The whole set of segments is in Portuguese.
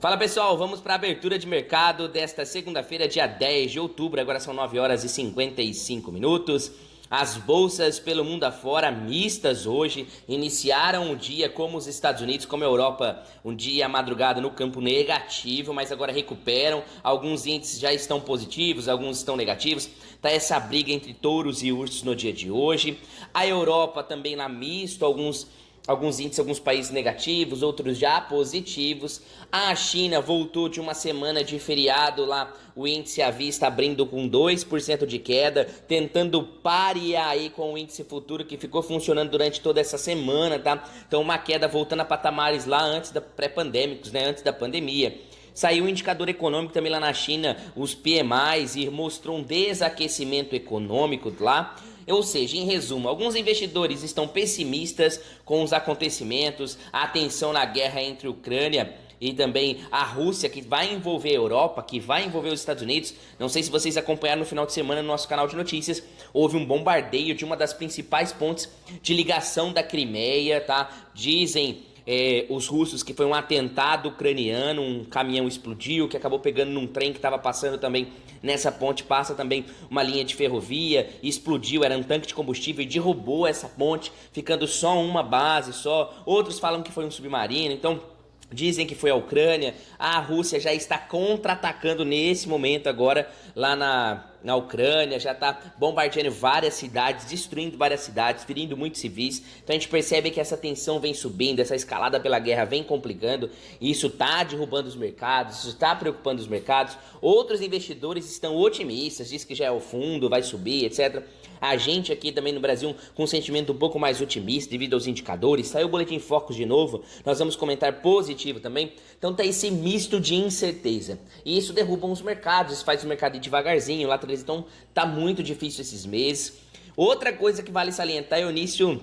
Fala pessoal, vamos para a abertura de mercado desta segunda-feira, dia 10 de outubro, agora são 9 horas e 55 minutos. As bolsas pelo mundo afora, mistas hoje, iniciaram o dia como os Estados Unidos, como a Europa, um dia madrugada no campo negativo, mas agora recuperam. Alguns índices já estão positivos, alguns estão negativos. Tá essa briga entre touros e ursos no dia de hoje. A Europa também lá misto, alguns índices, alguns países negativos, outros já positivos. A China voltou de uma semana de feriado lá, o índice à vista abrindo com 2% de queda, tentando parear aí com o índice futuro que ficou funcionando durante toda essa semana, tá? Então uma queda voltando a patamares lá antes da pré-pandêmicos, né? Antes da pandemia. Saiu um indicador econômico também lá na China, os PMIs, e mostrou um desaquecimento econômico lá. Ou seja, em resumo, alguns investidores estão pessimistas com os acontecimentos, a tensão na guerra entre Ucrânia e também a Rússia, que vai envolver a Europa, que vai envolver os Estados Unidos. Não sei se vocês acompanharam no final de semana no nosso canal de notícias, houve um bombardeio de uma das principais pontes de ligação da Crimeia, tá? Dizem os russos que foi um atentado ucraniano, um caminhão explodiu, que acabou pegando num trem que estava passando também nessa ponte, passa também uma linha de ferrovia, explodiu, era um tanque de combustível e derrubou essa ponte, ficando só uma base, só. Outros falam que foi um submarino, então dizem que foi a Ucrânia. A Rússia já está contra-atacando nesse momento agora lá na Ucrânia, já está bombardeando várias cidades, destruindo várias cidades, ferindo muitos civis. Então a gente percebe que essa tensão vem subindo, essa escalada pela guerra vem complicando, e isso está derrubando os mercados, isso está preocupando os mercados. Outros investidores estão otimistas, diz que já é o fundo, vai subir, etc. A gente aqui também no Brasil com um sentimento um pouco mais otimista devido aos indicadores. Saiu o Boletim Focus de novo, nós vamos comentar positivo também. Então tá esse misto de incerteza. E isso derruba os mercados, isso faz o mercado ir devagarzinho lá atrás. Então tá muito difícil esses meses. Outra coisa que vale salientar é o início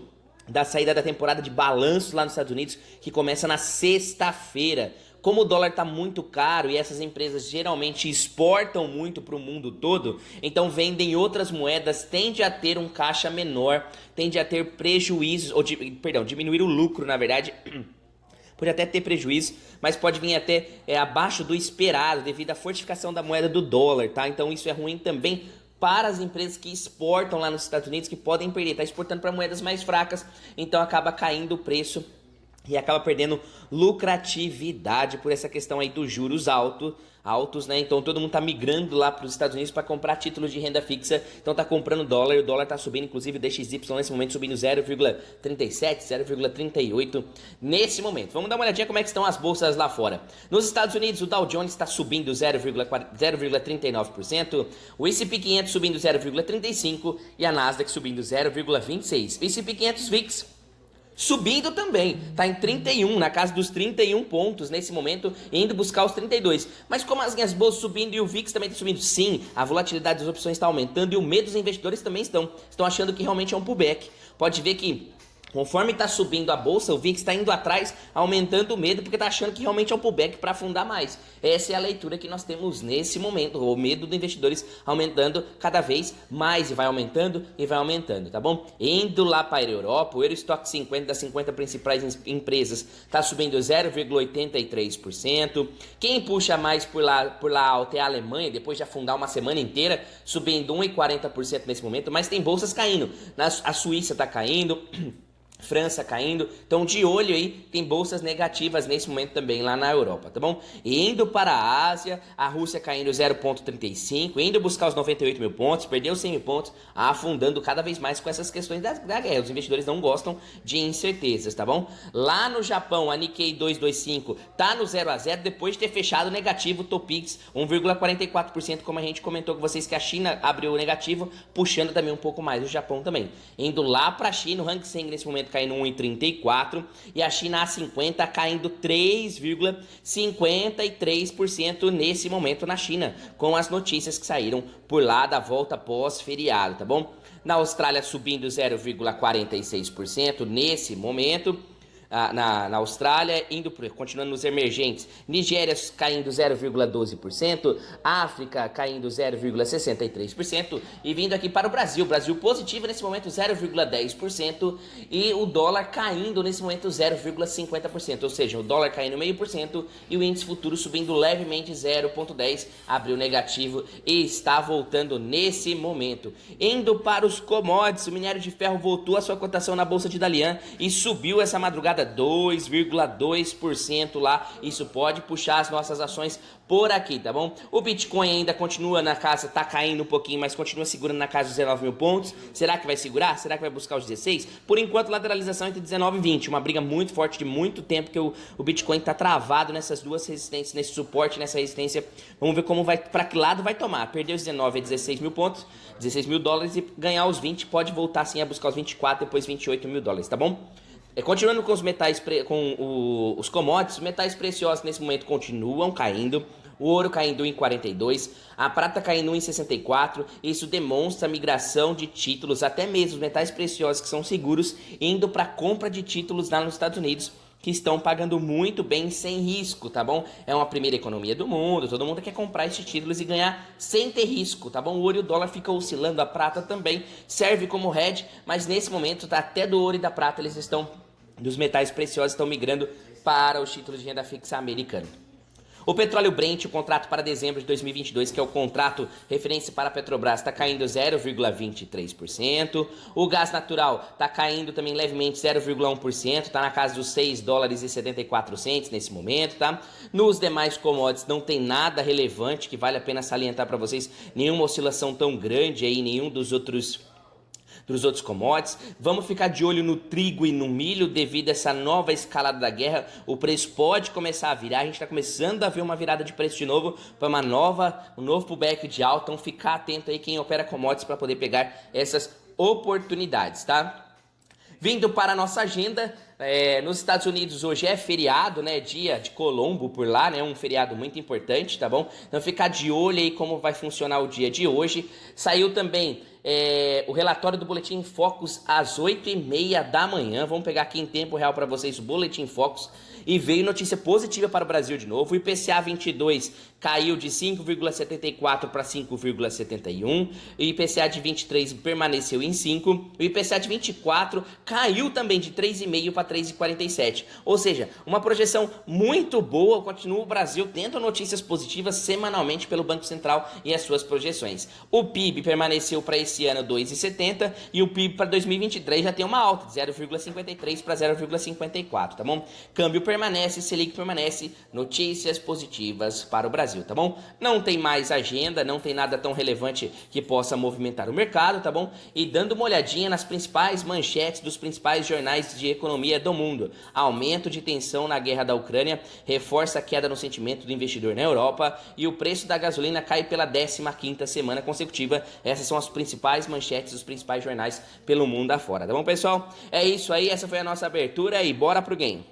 da saída da temporada de balanços lá nos Estados Unidos, que começa na sexta-feira. Como o dólar está muito caro e essas empresas geralmente exportam muito para o mundo todo, então vendem outras moedas, tende a ter um caixa menor, tende a ter prejuízos, diminuir o lucro, na verdade. Pode até ter prejuízo, mas pode vir até abaixo do esperado devido à fortificação da moeda do dólar, tá? Então isso é ruim também para as empresas que exportam lá nos Estados Unidos, que podem perder, tá exportando para moedas mais fracas, então acaba caindo o preço e acaba perdendo lucratividade por essa questão aí dos juros altos, né? Então todo mundo tá migrando lá para os Estados Unidos para comprar títulos de renda fixa, então tá comprando dólar, e o dólar tá subindo, inclusive o DXY nesse momento subindo 0,37, 0,38 nesse momento. Vamos dar uma olhadinha como é que estão as bolsas lá fora. Nos Estados Unidos o Dow Jones está subindo 0,39%, o S&P 500 subindo 0,35% e a Nasdaq subindo 0,26%. O S&P 500 VIX subindo também, tá em 31, na casa dos 31 pontos nesse momento, indo buscar os 32. Mas como as linhas bolsas subindo e o VIX também está subindo, sim, a volatilidade das opções está aumentando e o medo dos investidores também estão achando que realmente é um pullback. Pode ver que conforme está subindo a bolsa, o VIX está indo atrás, aumentando o medo, porque está achando que realmente é um pullback para afundar mais. Essa é a leitura que nós temos nesse momento, o medo dos investidores aumentando cada vez mais, e vai aumentando, tá bom? Indo lá para a Europa, o Eurostock 50 das 50 principais empresas está subindo 0,83%. Quem puxa mais por lá alto é a Alemanha, depois de afundar uma semana inteira, subindo 1,40% nesse momento, mas tem bolsas caindo. A Suíça está caindo, França caindo, então de olho aí, tem bolsas negativas nesse momento também lá na Europa, tá bom? Indo para a Ásia, a Rússia caindo 0,35, indo buscar os 98 mil pontos, perdeu 100 mil pontos, afundando cada vez mais com essas questões da guerra. Os investidores não gostam de incertezas, tá bom? Lá no Japão, a Nikkei 225 tá no 0 a 0 depois de ter fechado negativo, o Topix 1,44%, como a gente comentou com vocês que a China abriu negativo, puxando também um pouco mais o Japão também. Indo lá para a China, o Hang Seng nesse momento caindo 1,34 e a China A50 caindo 3,53% nesse momento na China, com as notícias que saíram por lá da volta pós-feriado, tá bom? Na Austrália subindo 0,46% nesse momento. na Austrália, continuando nos emergentes, Nigéria caindo 0,12%, África caindo 0,63% e vindo aqui para o Brasil positivo nesse momento 0,10% e o dólar caindo nesse momento 0,50%, ou seja, o dólar caindo 0,5% e o índice futuro subindo levemente 0,10%, abriu negativo e está voltando nesse momento. Indo para os commodities, o minério de ferro voltou a sua cotação na bolsa de Dalian e subiu essa madrugada 2,2% lá. Isso pode puxar as nossas ações por aqui, tá bom? O Bitcoin ainda continua na casa, tá caindo um pouquinho, mas continua segurando na casa dos 19 mil pontos. Será que vai segurar? Será que vai buscar os 16? Por enquanto, lateralização entre 19 e 20. Uma briga muito forte de muito tempo que o Bitcoin tá travado nessas duas resistências, nesse suporte, nessa resistência. Vamos ver como vai, para que lado vai tomar. Perder os 19 a 16 mil pontos, 16 mil dólares e ganhar os 20. Pode voltar sim a buscar os 24, depois 28 mil dólares, tá bom? Continuando com os metais, os commodities, os metais preciosos nesse momento continuam caindo. O ouro caindo em 42, a prata caindo em 64. Isso demonstra a migração de títulos, até mesmo os metais preciosos que são seguros, indo para compra de títulos lá nos Estados Unidos, que estão pagando muito bem sem risco, tá bom? É uma primeira economia do mundo, todo mundo quer comprar esses títulos e ganhar sem ter risco, tá bom? O ouro e o dólar ficam oscilando, a prata também serve como hedge, mas nesse momento, até do ouro e da prata, dos metais preciosos estão migrando para os títulos de renda fixa americano. O petróleo Brent, o contrato para dezembro de 2022, que é o contrato referência para a Petrobras, está caindo 0,23%. O gás natural está caindo também levemente 0,1%, está na casa dos 6 dólares e 74 centes nesse momento, tá? Nos demais commodities não tem nada relevante que vale a pena salientar para vocês, nenhuma oscilação tão grande aí, nenhum dos outros commodities. Vamos ficar de olho no trigo e no milho devido a essa nova escalada da guerra. O preço pode começar a virar, a gente está começando a ver uma virada de preço de novo para um novo pullback de alta. Então ficar atento aí quem opera commodities para poder pegar essas oportunidades, tá? Vindo para a nossa agenda, nos Estados Unidos hoje é feriado, né? Dia de Colombo por lá, né? Um feriado muito importante, tá bom? Então ficar de olho aí como vai funcionar o dia de hoje. Saiu também o relatório do Boletim Focus às 8h30 da manhã. Vamos pegar aqui em tempo real para vocês o Boletim Focus. E veio notícia positiva para o Brasil de novo. O IPCA 22 caiu de 5,74 para 5,71. O IPCA de 23 permaneceu em 5. O IPCA de 24 caiu também de 3,5 para 3,47. Ou seja, uma projeção muito boa. Continua o Brasil tendo notícias positivas semanalmente pelo Banco Central e as suas projeções. O PIB permaneceu para esse ano 2,70 e o PIB para 2023 já tem uma alta de 0,53 para 0,54, tá bom? Câmbio permanece, Selic permanece, notícias positivas para o Brasil, tá bom? Não tem mais agenda, não tem nada tão relevante que possa movimentar o mercado, tá bom? E dando uma olhadinha nas principais manchetes dos principais jornais de economia do mundo. Aumento de tensão na guerra da Ucrânia reforça a queda no sentimento do investidor na Europa e o preço da gasolina cai pela 15ª semana consecutiva. Essas são as principais manchetes dos principais jornais pelo mundo afora, tá bom, pessoal? É isso aí, essa foi a nossa abertura e bora pro game.